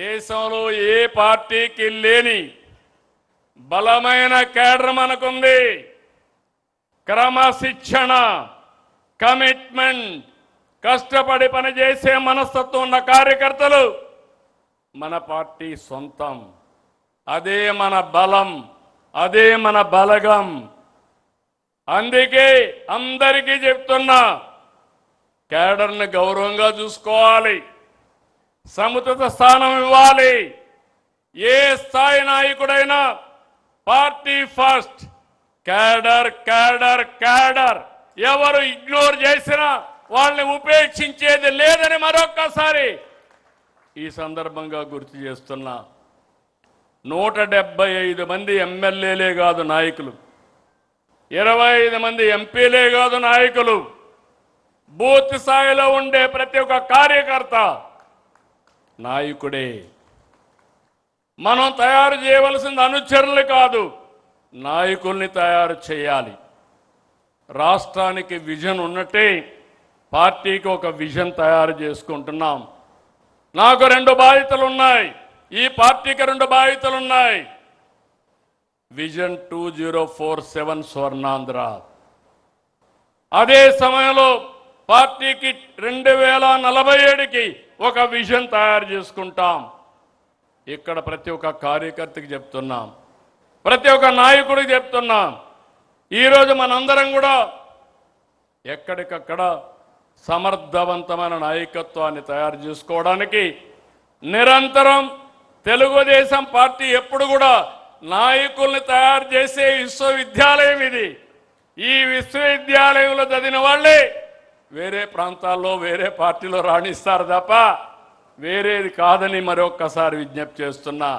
దేశంలో ఏ పార్టీకి లేని బలమైన కేడర్ మనకుంది. క్రమశిక్షణ, కమిట్మెంట్, కష్టపడి పనిచేసే మనస్తత్వం ఉన్న కార్యకర్తలు మన పార్టీ సొంతం. అదే మన బలం, అదే మన బలగం. అందుకే అందరికీ చెప్తున్నా, కేడర్ని గౌరవంగా చూసుకోవాలి, సముచిత స్థానం ఇవ్వాలి. ఏ స్థాయి నాయకుడైనా party first, cadre cadre cadre. ఎవరు ఇగ్నోర్ చేసినా వాళ్ళని ఉపేక్షించేది లేదని మరొక్కసారి ఈ సందర్భంగా గుర్తు చేస్తున్నా. 175 మంది ఎమ్మెల్యేలే కాదు నాయకులు, 25 మంది ఎంపీలే కాదు నాయకులు, బూత్ స్థాయిలో ఉండే ప్రతి ఒక్క కార్యకర్త నాయకుడే. మనం తయారు చేయవలసింది అనుచరులు కాదు, నాయకుల్ని తయారు చేయాలి. రాష్ట్రానికి విజన్ ఉన్నట్టే పార్టీకి ఒక విజన్ తయారు చేసుకుంటున్నాం. నాకు 2 బాధ్యతలు ఉన్నాయి, ఈ పార్టీకి 2 బాధ్యతలు ఉన్నాయి. విజన్ 2047 స్వర్ణాంధ్ర. అదే సమయంలో పార్టీకి 2047కి ఒక విజన్ తయారు చేసుకుంటాం. ఇక్కడ ప్రతి ఒక్క కార్యకర్తకి చెప్తున్నాం, ప్రతి ఒక్క నాయకుడికి చెప్తున్నాం. ఈరోజు మనందరం కూడా ఎక్కడికక్కడ సమర్థవంతమైన నాయకత్వాన్ని తయారు చేసుకోవడానికి నిరంతరం తెలుగుదేశం పార్టీ ఎప్పుడు కూడా నాయకుల్ని తయారు చేసే విశ్వవిద్యాలయం ఇది. ఈ విశ్వవిద్యాలయంలో చదివిన వాళ్ళే వేరే ప్రాంతాల్లో వేరే పార్టీలో రాణిస్తారు తప్ప వేరేది కాదని మరొక్కసారి విజ్ఞప్తి చేస్తున్నా.